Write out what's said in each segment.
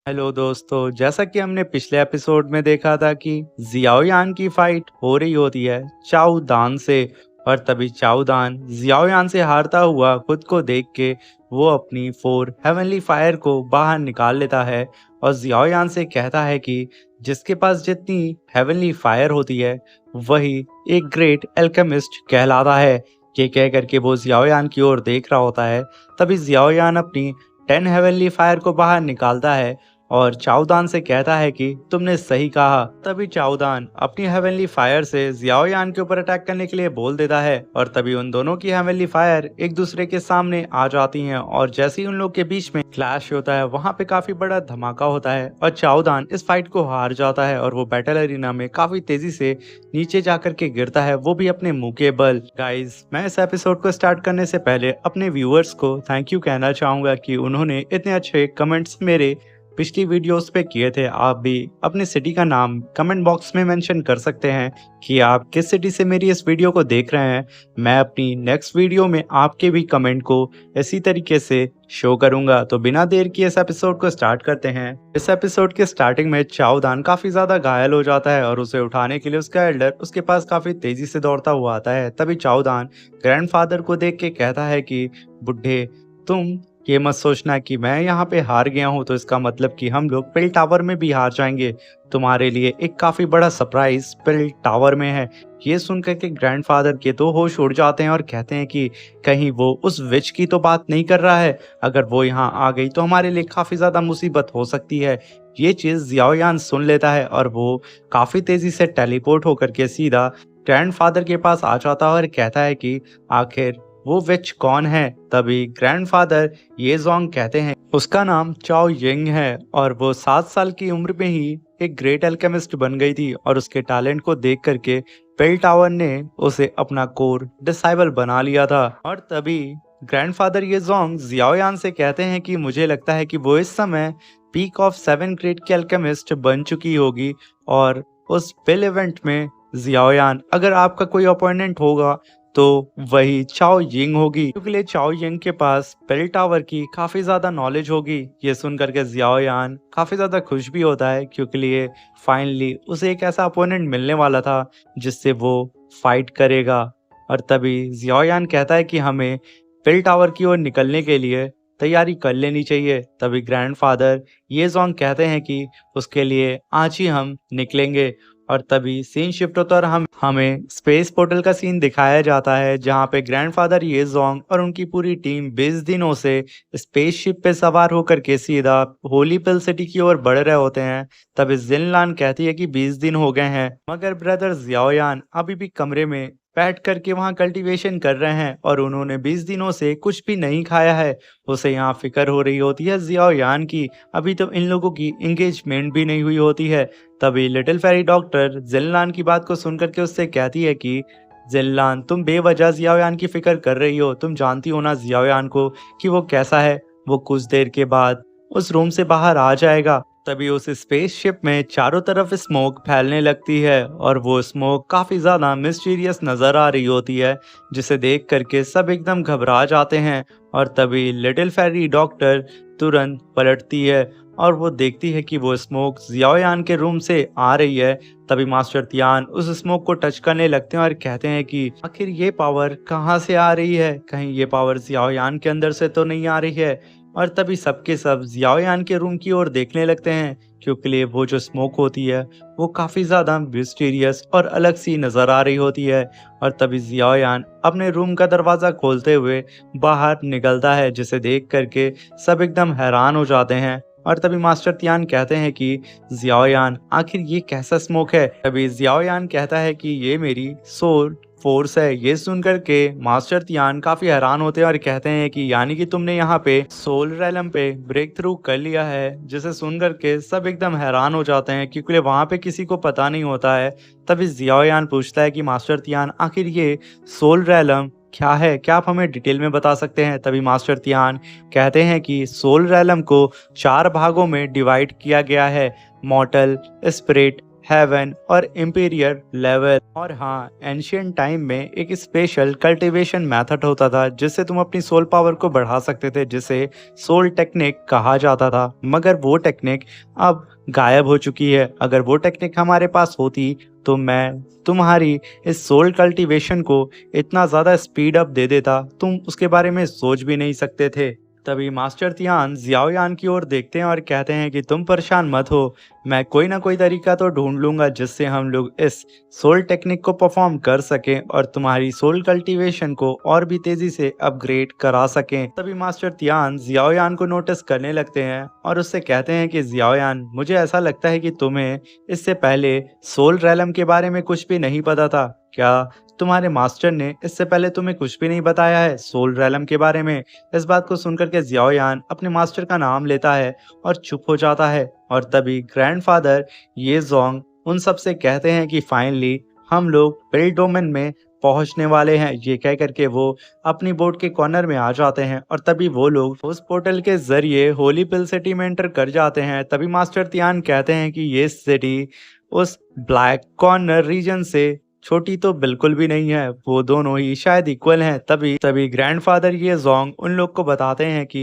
Hello दोस्तों, जैसा कि हमने पिछले एपिसोड में देखा था कि जियाओ यान की फाइट हो रही होती है चाओ दान से। और तभी चाओ दान जियाओ यान से हारता हुआ खुद को देख के वो अपनी 4 हेवनली फायर को बाहर निकाल लेता है और जियाओ यान से कहता है कि जिसके पास जितनी हेवनली फायर होती है वही एक ग्रेट एल्केमिस्ट कहलाता है। ये कह करके वो जियाओ यान की ओर देख रहा होता है। तभी जियाओ यान अपनी 10 हेवनली फायर को बाहर निकालता है और चाओदान से कहता है कि तुमने सही कहा। तभी चाओदान अपनी हेवनली फायर से जियाओ यान के ऊपर अटैक करने के लिए बोल देता है और तभी उन दोनों की हेवनली फायर एक दूसरे के सामने आ जाती हैं और जैसे ही उन लोग के बीच में क्लैश होता है वहां पे काफी बड़ा धमाका होता है और चाओदान इस फाइट को हार जाता है और वो बैटल अरीना में काफी तेजी से नीचे जाकर के गिरता है, वो भी अपने मुंह के बल। गाइस, मैं इस एपिसोड को स्टार्ट करने से पहले अपने व्यूअर्स को थैंक यू कहना चाहूंगा कि उन्होंने इतने अच्छे कमेंट्स मेरे पिछली वीडियोस पे किए थे। आप भी अपनी सिटी का नाम कमेंट बॉक्स में मेंशन कर सकते हैं कि आप किस सिटी से मेरी इस वीडियो को देख रहे हैं। मैं अपनी नेक्स्ट वीडियो में आपके भी कमेंट को इसी तरीके से शो करूंगा। तो बिना देर किए इस एपिसोड को स्टार्ट करते हैं। इस एपिसोड के स्टार्टिंग में चाओदान काफी ज्यादा घायल हो जाता है और उसे उठाने के लिए उसका एल्डर उसके पास काफी तेजी से दौड़ता हुआ आता है। तभी चाओदान ग्रैंडफादर को देख के कहता है कि बुढ़े, तुम ये मत सोचना कि मैं यहाँ पे हार गया हूँ तो इसका मतलब कि हम लोग पिल टावर में भी हार जाएंगे। तुम्हारे लिए एक काफी बड़ा सरप्राइज पिल टावर में है। ये सुनकर के ग्रैंडफादर के तो होश उड़ जाते हैं और कहते हैं कि कहीं वो उस विच की तो बात नहीं कर रहा है। अगर वो यहाँ आ गई तो हमारे लिए काफी ज्यादा मुसीबत हो सकती है। ये चीज जियाओ यान सुन लेता है और वो काफी तेजी से टेलीपोर्ट होकर के सीधा ग्रैंडफादर के पास आ जाता है और कहता है कि आखिर वो विच कौन है। तभी ग्रैंडफादर ये जोंग कहते हैं उसका नाम चाओ यिंग है और वो 7 साल की उम्र में ही एक ग्रेट अल्केमिस्ट बन गई थी और उसके टैलेंट को देख करके बेल टावर ने उसे अपना कोर डिसाइबल बना लिया था। और तभी ग्रैंडफादर ये जोंग जियाओ यान से कहते हैं कि मुझे लगता है कि वो इस समय पीक ऑफ 7 ग्रेट की अल्केमिस्ट बन चुकी होगी और उस पिल इवेंट में जियाओ यान अगर आपका कोई अपोनेंट होगा तो वही चाओ यिंग होगी, क्योंकि चाओ यिंग के पास बेल टावर की काफी ज्यादा नॉलेज होगी। ये सुन करके जियाओ यान काफी ज्यादा खुश भी होता है क्योंकि लिए फाइनली उसे एक ऐसा अपोनेंट मिलने वाला था जिससे वो फाइट करेगा। और तभी जियाओ यान कहता है कि हमें बेल टावर की ओर निकलने के लिए तैयारी कर लेनी चाहिए। तभी ग्रैंडफादर ये जोंग कहते हैं कि उसके लिए आज ही हम निकलेंगे। और तभी सीन शिफ्ट होता है और हमें स्पेस पोर्टल का सीन दिखाया जाता है जहां पे ग्रैंडफादर ये जोंग और उनकी पूरी टीम 20 दिनों से स्पेसशिप पे सवार होकर के सीधा होली पिल सिटी की ओर बढ़ रहे होते हैं। तभी जिनलान कहती है कि 20 दिन हो गए हैं मगर ब्रदर जियाओ यान अभी भी कमरे में बैठ करके वहां कल्टीवेशन कर रहे हैं और उन्होंने 20 दिनों से कुछ भी नहीं खाया है। उसे यहाँ फिक्र हो रही होती है जियाओ यान की, अभी तो इन लोगों की एंगेजमेंट भी नहीं हुई होती है। तभी लिटिल फेरी डॉक्टर जिनलान की बात को सुनकर के उससे कहती है कि जिनलान, तुम बेवजह जियाओ यान की फिक्र कर रही हो। तुम जानती हो ना जियाओ यान को कि वो कैसा है। वो कुछ देर के बाद उस रूम से बाहर आ जाएगा। तभी उस स्पेसशिप में चारों तरफ स्मोक फैलने लगती है और वो स्मोक काफी ज्यादा मिस्टीरियस नजर आ रही होती है जिसे देख करके सब एकदम घबरा जाते हैं। और तभी लिटिल फेरी डॉक्टर तुरंत पलटती है और वो देखती है कि वो स्मोक जियाओ यान के रूम से आ रही है। तभी मास्टर तियान उस स्मोक को टच करने लगते हैं और कहते हैं कि आखिर ये पावर कहाँ से आ रही है, कहीं ये पावर जियाओ यान के अंदर से तो नहीं आ रही है। और तभी सबके सब जियाओ यान के रूम की ओर देखने लगते हैं क्योंकि वो जो स्मोक होती है वो काफी ज्यादा मिस्टीरियस और अलग सी नजर आ रही होती है। और तभी जियाओ यान अपने रूम का दरवाजा खोलते हुए बाहर निकलता है जिसे देख करके सब एकदम हैरान हो जाते हैं। और तभी मास्टर तियान कहते हैं कि जियाओ यान, आखिर ये कैसा स्मोक है। तभी जियाओ यान कहता है कि ये मेरी सोल फोर्स है। ये सुनकर के मास्टर तियान काफी हैरान होते हैं और कहते हैं कि यानी कि तुमने यहाँ पे सोल रैलम पे ब्रेक थ्रू कर लिया है, जिसे सुनकर के सब एकदम हैरान हो जाते हैं क्योंकि वहां पे किसी को पता नहीं होता है। तभी जियाओ यान पूछता है कि मास्टर तियान, आखिर ये सोल रैलम क्या है, क्या आप हमें डिटेल में बता सकते हैं। तभी मास्टर तियान कहते हैं कि सोल रैलम को 4 भागों में डिवाइड किया गया है, मॉर्टल, स्पिरिट, हेवन और इंपीरियर लेवल। और हाँ, एंशियंट टाइम में एक स्पेशल कल्टीवेशन मेथड होता था जिससे तुम अपनी सोल पावर को बढ़ा सकते थे, जिसे सोल टेक्निक कहा जाता था। मगर वो टेक्निक अब गायब हो चुकी है। अगर वो टेक्निक हमारे पास होती तो मैं तुम्हारी इस सोल कल्टीवेशन को इतना ज़्यादा स्पीड अप दे देता, तुम उसके बारे में सोच भी नहीं सकते थे। तभी मास्टर तियान जियाओयान की ओर देखते हैं और कहते हैं कि तुम परेशान मत हो, मैं कोई ना कोई तरीका तो ढूंढ लूंगा जिससे हम लोग इस सोल टेक्निक को परफॉर्म कर सकें और तुम्हारी सोल कल्टीवेशन को और भी तेजी से अपग्रेड करा सकें। तभी मास्टर तियान जियाओयान को नोटिस करने लगते हैं और उससे कहते हैं कि जियाओयान, मुझे ऐसा लगता है कि तुम्हें इससे पहले सोल रैलम के बारे में कुछ भी नहीं पता था। क्या तुम्हारे मास्टर ने इससे पहले तुम्हें कुछ भी नहीं बताया है सोल रैलम के बारे में? इस बात को सुनकर के जियाओयान अपने मास्टर का नाम लेता है और चुप हो जाता है। और तभी ग्रैंडफादर ये जोंग उन सब से कहते हैं कि फाइनली हम लोग पिल डोमेन में पहुंचने वाले हैं। ये कह करके वो अपनी बोट के कॉर्नर में आ जाते हैं और तभी वो लोग उस पोर्टल के जरिए होली पिल सिटी में एंटर कर जाते हैं। तभी मास्टर तियान कहते हैं कि ये सिटी उस ब्लैक कॉर्नर रीजन से छोटी तो बिल्कुल भी नहीं है, वो दोनों ही शायद इक्वल हैं। तभी तभी ग्रैंडफादर ये जोंग उन लोग को बताते हैं कि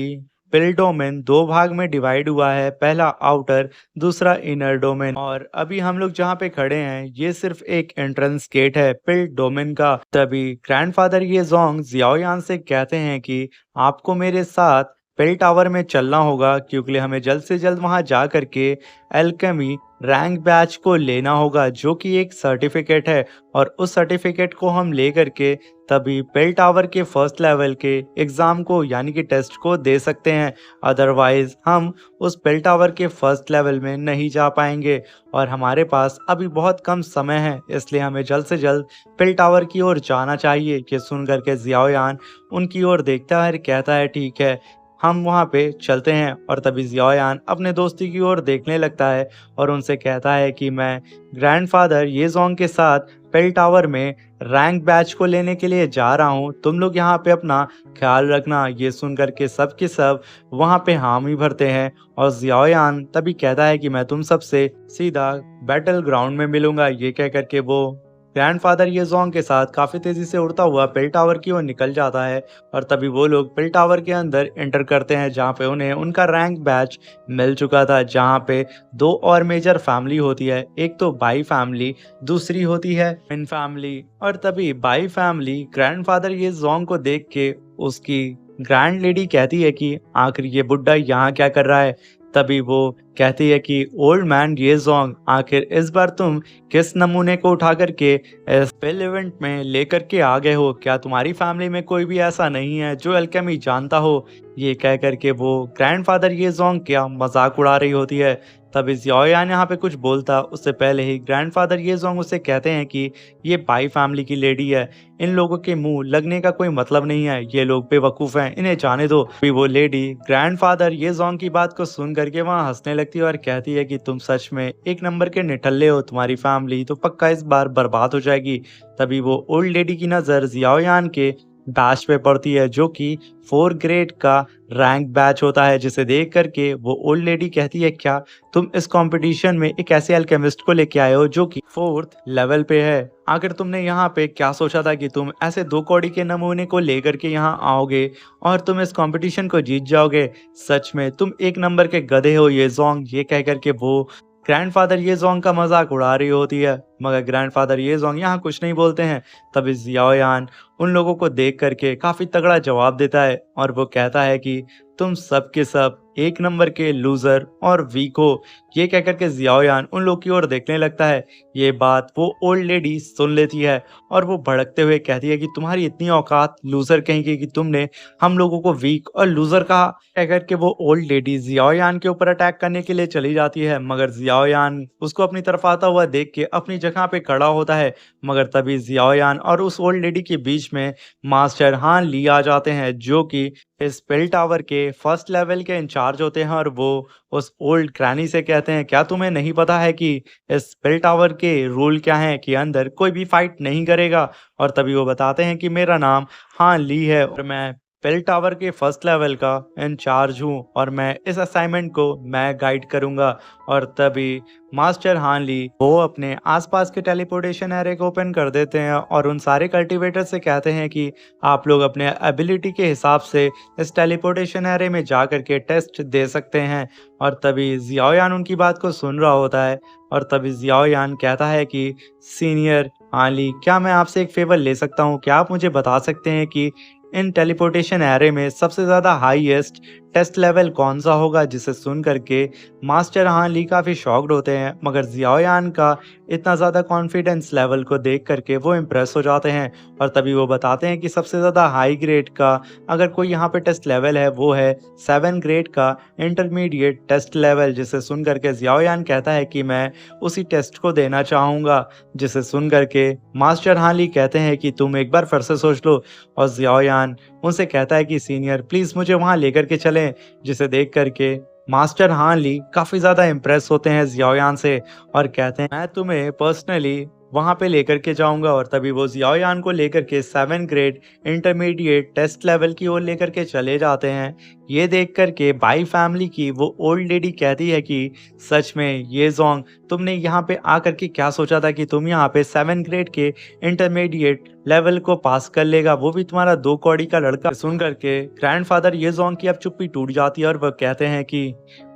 पिल डोमेन दो भाग में डिवाइड हुआ है, पहला आउटर, दूसरा इनर डोमेन। और अभी हम लोग जहाँ पे खड़े हैं ये सिर्फ एक एंट्रेंस गेट है पिल डोमेन का। तभी ग्रैंडफादर ये जोंग जियाओयान से कहते हैं कि आपको मेरे साथ पिल टावर में चलना होगा, क्योंकि हमें जल्द से जल्द वहां जा करके एल्केमी रैंक बैच को लेना होगा जो कि एक सर्टिफिकेट है। और उस सर्टिफिकेट को हम ले करके तभी पिल टावर के फर्स्ट लेवल के एग्जाम को यानी कि टेस्ट को दे सकते हैं। अदरवाइज हम उस पिल टावर के फर्स्ट लेवल में नहीं जा पाएंगे और हमारे पास अभी बहुत कम समय है, इसलिए हमें जल्द से जल्द पिल टावर की ओर जाना चाहिए। ये सुन करके जियाओयान उनकी ओर देखता है और कहता है ठीक है, हम वहाँ पे चलते हैं। और तभी जियाओयान अपने दोस्ती की ओर देखने लगता है और उनसे कहता है कि मैं ग्रैंडफादर ये जोंग के साथ पिल टावर में रैंक बैच को लेने के लिए जा रहा हूँ, तुम लोग यहाँ पे अपना ख्याल रखना। ये सुन करके सब के सब वहाँ पे हामी भरते हैं और जियाओयान तभी कहता है कि मैं तुम सबसे सीधा बैटल ग्राउंड में मिलूंगा। ये कह करके वो ग्रैंडफादर ये जोंग के साथ काफी तेजी से उड़ता हुआ पिल टावर की ओर निकल जाता है। और तभी वो लोग पिल टावर के अंदर एंटर करते हैं जहाँ पे उन्हें उनका रैंक बैच मिल चुका था, जहाँ पे दो और मेजर फैमिली होती है, एक तो बाई फैमिली, दूसरी होती है मिन फैमिली। और तभी बाई फैमिली ग्रैंडफादर ये जोंग को देख के उसकी ग्रैंड लेडी कहती है कि आखिर ये बुड्ढा यहाँ क्या कर रहा है। तभी वो कहती है कि ओल्ड मैन ये जोंग, आखिर इस बार तुम किस नमूने को उठा करके इस पिल इवेंट में लेकर के आ गए हो? क्या तुम्हारी फैमिली में कोई भी ऐसा नहीं है जो अल्केमी जानता हो? ये कह करके वो ग्रैंडफादर ये जोंग क्या मजाक उड़ा रही होती है। तभी जियाओयान यहाँ पे कुछ बोलता उससे पहले ही ग्रैंडफादर ये जोंग उसे कहते हैं कि ये बाई फैमिली की लेडी है, इन लोगों के मुंह लगने का कोई मतलब नहीं है, ये लोग बेवकूफ हैं, इन्हें जाने दो। फिर वो लेडी ग्रैंडफादर ये जोंग की बात को सुन करके वहाँ हंसने लगती है और कहती है कि तुम सच में एक नंबर के निठल्ले हो, तुम्हारी फैमिली तो पक्का इस बार बर्बाद हो जाएगी। तभी वो ओल्ड लेडी की नजर जियाओयान के बैच पे पड़ती है जो कि 4 ग्रेड का रैंक बैच होता है, जिसे देख करके वो ओल्ड लेडी कहती है क्या तुम इस कंपटीशन में एक ऐसे अल्केमिस्ट को लेके आए हो जो कि 4th लेवल पे है? आखिर तुमने यहाँ पे क्या सोचा था कि तुम ऐसे 2 कौड़ी के नमूने को लेकर के यहाँ आओगे और तुम इस कंपटीशन को जीत जाओगे? सच में तुम एक नंबर के गधे हो ये जोंग। ये कह करके वो ग्रैंडफादर ये जोंग का मजाक उड़ा रही होती है, मगर ग्रैंडफादर ये जोंग यहाँ कुछ नहीं बोलते हैं। तभी जियाओयान उन लोगों को देख करके काफी तगड़ा जवाब देता है और वो कहता है कि तुम सब के सब एक नंबर के लूजर और वीक हो। ये कह करके जियाओयान उन लोग की ओर देखने लगता है। ये बात वो ओल्ड लेडी सुन लेती है और वो भड़कते हुए कहती है कि तुम्हारी इतनी औकात लूजर कहीं की कि तुमने हम लोगों को वीक और लूजर कहा। कह करके वो ओल्ड लेडी जियाओयान के ऊपर अटैक करने के लिए चली जाती है, मगर जियाओयान उसको अपनी तरफ आता हुआ देख के अपनी जगह पे खड़ा होता है। मगर तभी जियाओयान और उस ओल्ड लेडी के बीच में मास्टर हान ली आ जाते हैं जो कि इस पिल टावर के फर्स्ट लेवल के इंचार्ज होते हैं। और वो उस ओल्ड ग्रैनी से कहते हैं क्या तुम्हें नहीं पता है कि इस पिल टावर के रूल क्या हैं कि अंदर कोई भी फाइट नहीं करेगा? और तभी वो बताते हैं कि मेरा नाम हान ली है और मैं पेल टावर के फर्स्ट लेवल का इंचार्ज हूँ और मैं इस असाइनमेंट को मैं गाइड करूंगा। और तभी मास्टर हानली वो अपने आसपास के टेलीपोर्टेशन एरे को ओपन कर देते हैं और उन सारे कल्टीवेटर से कहते हैं कि आप लोग अपने एबिलिटी के हिसाब से इस टेलीपोर्टेशन एरे में जा करके टेस्ट दे सकते हैं। और तभी जियाओयान उनकी बात को सुन रहा होता है और तभी जियाओयान कहता है कि सीनियर हानली, क्या मैं आपसे एक फेवर ले सकता हूँ? क्या आप मुझे बता सकते हैं कि इन टेलीपोर्टेशन एरे में सबसे ज़्यादा हाईएस्ट टेस्ट लेवल कौन सा होगा? जिसे सुन करके मास्टर हान ली काफ़ी शॉक्ड होते हैं, मगर जियाओयान का इतना ज़्यादा कॉन्फिडेंस लेवल को देख करके वो इम्प्रेस हो जाते हैं। और तभी वो बताते हैं कि सबसे ज़्यादा हाई ग्रेड का अगर कोई यहाँ पे टेस्ट लेवल है वो है 7 ग्रेड का इंटरमीडिएट टेस्ट लेवल। जिसे सुन करके जियाओयान कहता है कि मैं उसी टेस्ट को देना चाहूँगा। जिसे सुन करके मास्टर हान ली कहते हैं कि तुम एक बार फिर से सोच लो। और जियाओयान उनसे कहता है कि सीनियर प्लीज़ मुझे वहाँ लेकर के चलें। जिसे देख करके मास्टर हान ली काफ़ी ज़्यादा इम्प्रेस होते हैं जियाओयान से और कहते हैं मैं तुम्हें पर्सनली वहाँ पे लेकर के जाऊंगा। और तभी वो जियाओयान को लेकर के 7 ग्रेड इंटरमीडिएट टेस्ट लेवल की ओर लेकर के चले जाते हैं। ये देख करके बाई फैमिली की वो ओल्ड लेडी कहती है कि सच में ये जोंग, तुमने यहाँ पे आकर के क्या सोचा था कि तुम यहाँ पे 7 ग्रेड के इंटरमीडिएट लेवल को पास कर लेगा, वो भी तुम्हारा 2 कौड़ी का लड़का? सुन करके ग्रैंडफादर ये जोंग की अब चुप्पी टूट जाती है और वह कहते हैं कि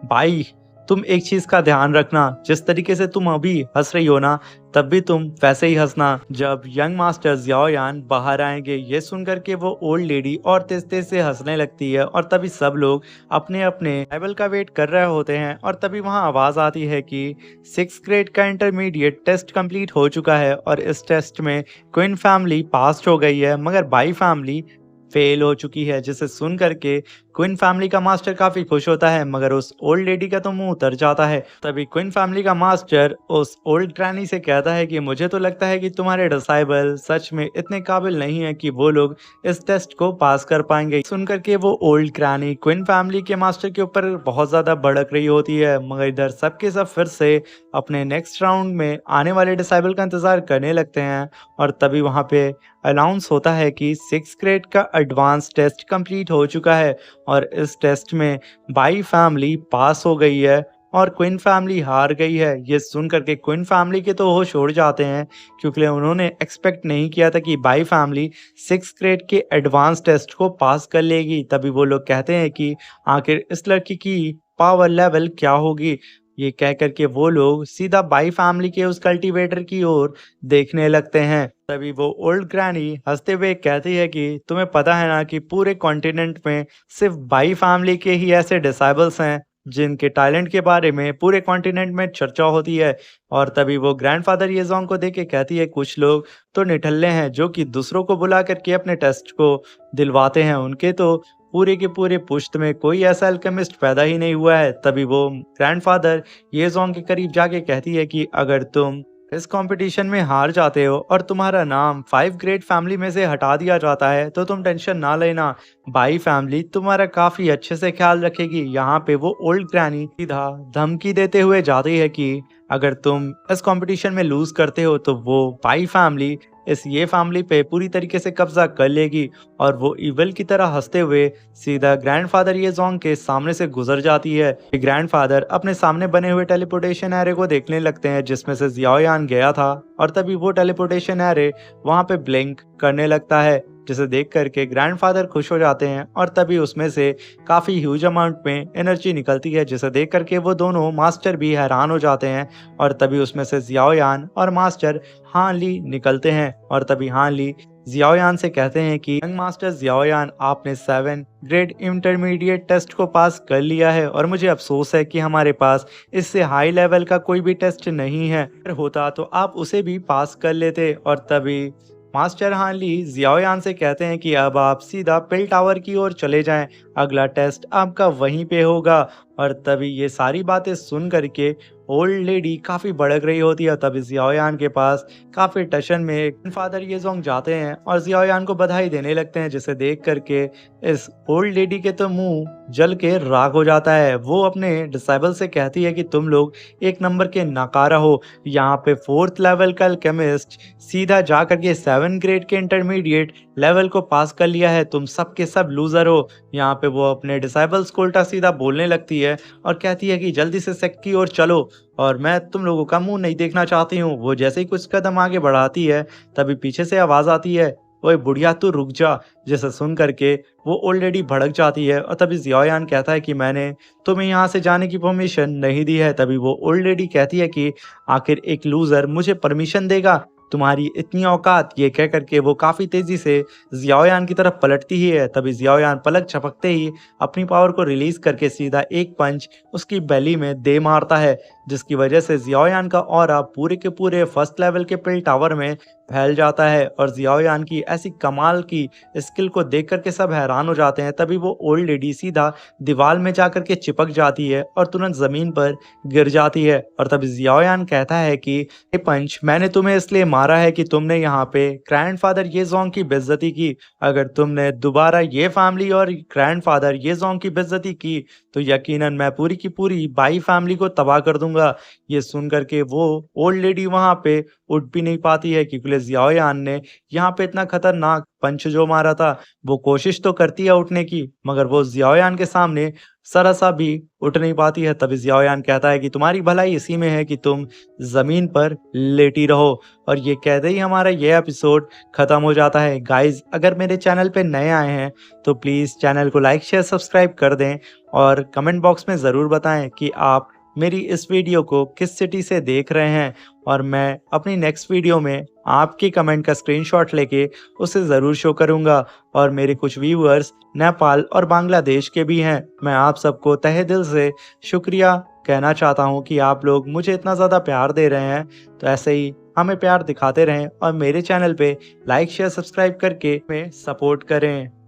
भाई, तुम एक चीज का ध्यान रखना, जिस तरीके से तुम अभी हंस रही हो ना, तब भी तुम वैसे ही हंसना जब यंग मास्टर जियाओयान बाहर आएंगे। ये सुनकर के वो ओल्ड लेडी और तेज तेज से हंसने लगती है और तभी सब लोग अपने अपने लेवल का वेट कर रहे होते हैं। और तभी वहां आवाज आती है कि 6 ग्रेड का इंटरमीडिएट टेस्ट कंप्लीट हो चुका है और इस टेस्ट में क्वीन फैमिली पास हो गई है, मगर बाई फैमिली फेल हो चुकी है। जिसे सुन करके क्वीन फैमिली का मास्टर काफी खुश होता है, मगर उस ओल्ड लेडी का तो मुंह उतर जाता है। तभी क्वीन फैमिली का मास्टर उस ओल्ड ग्रैनी से कहता है कि मुझे तो लगता है कि तुम्हारे डिसाइबल सच में इतने काबिल नहीं है कि वो लोग इस टेस्ट को पास कर पाएंगे। सुन करके वो ओल्ड ग्रैनी क्वीन फैमिली के मास्टर के ऊपर बहुत ज्यादा भड़क रही होती है, मगर इधर सबके सब फिर से अपने नेक्स्ट राउंड में आने वाले डिसाइबल का इंतजार करने लगते हैं। और तभी वहां पे अनाउंस होता है कि 6 ग्रेड का एडवांस टेस्ट कंप्लीट हो चुका है और इस टेस्ट में बाई फैमिली पास हो गई है और क्वीन फैमिली हार गई है। ये सुन करके क्वीन फैमिली के तो होश उड़ जाते हैं, क्योंकि उन्होंने एक्सपेक्ट नहीं किया था कि बाई फैमिली 6 ग्रेड के एडवांस टेस्ट को पास कर लेगी। तभी वो लोग कहते हैं कि आखिर इस लड़की की पावर लेवल क्या होगी। ये कह करके वो लोग सीधा बाई फैमिली के उस कल्टीवेटर की ओर देखने लगते हैं। तभी वो ओल्ड ग्रैनी हंसते हुए कहती है कि तुम्हें पता है ना कि पूरे कॉन्टिनेंट में सिर्फ बाई फैमिली के ही ऐसे डिसाइबल्स हैं जिनके टैलेंट के बारे में पूरे कॉन्टिनेंट में चर्चा होती है। और तभी वो ग्रैंडफादर ये जोंग को देख के कहती है कुछ लोग तो निठल्ले हैं जो कि दूसरों को बुला करके अपने टेस्ट को दिलवाते हैं, उनके तो पूरे के पूरे पुश्त में कोई ऐसा अल्केमिस्ट पैदा ही नहीं हुआ है। तभी वो ग्रैंडफादर ये जोंग के करीब जाके कहती है कि अगर तुम इस कंपटीशन में हार जाते हो और तुम्हारा नाम 5 ग्रेड फैमिली में से हटा दिया जाता है तो तुम टेंशन ना लेना, बाई फैमिली तुम्हारा काफी अच्छे से ख्याल रखेगी। यहाँ पे वो ओल्ड ग्रैनी सीधा धमकी देते हुए जाती है कि अगर तुम इस कंपटीशन में लूज करते हो तो वो बाई फैमिली इस ये फैमिली पे पूरी तरीके से कब्जा कर लेगी। और वो इवल की तरह हंसते हुए सीधा ग्रैंडफादर ये जोंग के सामने से गुजर जाती है। ग्रैंडफादर अपने सामने बने हुए टेलीपोर्टेशन एरे को देखने लगते हैं जिसमें से जियाओयान गया था और तभी वो टेलीपोर्टेशन एरे वहां पे ब्लिंक करने लगता है, जिसे देख करके ग्रैंडफादर खुश हो जाते हैं और तभी उसमें से काफ़ी ह्यूज अमाउंट में एनर्जी निकलती है, जिसे देख करके वो दोनों मास्टर भी हैरान हो जाते हैं। और तभी उसमें से जियाओयान और मास्टर हान ली निकलते हैं और तभी हान ली जियाओयान से कहते हैं कि यंग मास्टर जियाओयान, आपने 7 ग्रेड इंटरमीडिएट टेस्ट को पास कर लिया है और मुझे अफसोस है कि हमारे पास इससे हाई लेवल का कोई भी टेस्ट नहीं है। अगर होता तो आप उसे भी पास कर लेते। और तभी मास्टर हान ली जियाओयान से कहते हैं कि अब आप सीधा पिल टावर की ओर चले जाएं, अगला टेस्ट आपका वहीं पे होगा। और तभी ये सारी बातें सुन करके ओल्ड लेडी काफ़ी भड़क रही होती है। तभी जियाओयान के पास काफ़ी टशन में फादर ये जोंग जाते हैं और जियाओयान को बधाई देने लगते हैं, जिसे देख करके इस ओल्ड लेडी के तो मुंह जल के राख हो जाता है। वो अपने डिसाइबल से कहती है कि तुम लोग एक नंबर के नाकारा हो, यहाँ पे 4th लेवल का केमिस्ट सीधा जा करके 7 ग्रेड के इंटरमीडिएट लेवल को पास कर लिया है, तुम सब के सब लूजर हो। यहाँ पे वो अपने डिसाइबल्स को उल्टा सीधा बोलने लगती है और कहती है कि जल्दी से सेक की ओर चलो और मैं तुम लोगों का मुंह नहीं देखना चाहती हूँ। वो जैसे ही कुछ कदम आगे बढ़ाती है तभी पीछे से आवाज आती है, ओए बुढ़िया तू रुक जा। जिसे सुन करके वो ऑलरेडी भड़क जाती है और तभी जियायान कहता है कि मैंने तुम्हें यहाँ से जाने की परमिशन नहीं दी है। तभी वो ऑलरेडी कहती है कि आखिर एक लूजर मुझे परमिशन देगा, तुम्हारी इतनी औकात। ये कह करके वो काफी तेजी से जियायान की तरफ पलटती ही है। तभी जियायान पलक झपकते ही अपनी पावर को रिलीज करके सीधा एक पंच उसकी बेली में दे मारता है, जिसकी वजह से जियायान का ऑरा पूरे के पूरे फर्स्ट लेवल के पिल टावर में फैल जाता है। और जियायान की ऐसी कमाल की स्किल को देख करके सब हैरान हो जाते हैं। तभी वो ओल्ड लेडी सीधा दीवार में जाकर के चिपक जाती है और तुरंत जमीन पर गिर जाती है। और तभी जियायान कहता है कि ये पंच मैंने तुम्हें इसलिए मारा है कि तुमने यहाँ पे ग्रैंडफादर येजोंग की बेइज्जती की। अगर तुमने दोबारा ये फैमिली और ग्रैंडफादर येजोंग की बेइज्जती की तो यकीनन मैं पूरी की पूरी बाई फैमिली को तबाह कर दूंगा। ये सुन करके वो ओल्ड लेडी वहां पे उठ भी नहीं पाती है क्योंकि जियायान ने यहाँ पे इतना खतरनाक पंच जो मारा था। वो कोशिश तो करती है उठने की मगर वो जियायान के सामने जरा सा भी उठ नहीं पाती है। तभी जियायान कहता है कि तुम्हारी भलाई इसी में है कि तुम जमीन पर लेटी रहो। और ये कहते ही हमारा ये एपिसोड खत्म हो जाता है। गाइज अगर मेरे चैनल पे नए आए हैं तो प्लीज़ चैनल को लाइक शेयर सब्सक्राइब कर दें और कमेंट बॉक्स में ज़रूर बताएं कि आप मेरी इस वीडियो को किस सिटी से देख रहे हैं और मैं अपनी नेक्स्ट वीडियो में आपके कमेंट का स्क्रीनशॉट लेके उसे ज़रूर शो करूंगा। और मेरे कुछ व्यूअर्स नेपाल और बांग्लादेश के भी हैं। मैं आप सबको तहे दिल से शुक्रिया कहना चाहता हूं कि आप लोग मुझे इतना ज़्यादा प्यार दे रहे हैं, तो ऐसे ही हमें प्यार दिखाते रहें और मेरे चैनल पे लाइक शेयर सब्सक्राइब करके हमें सपोर्ट करें।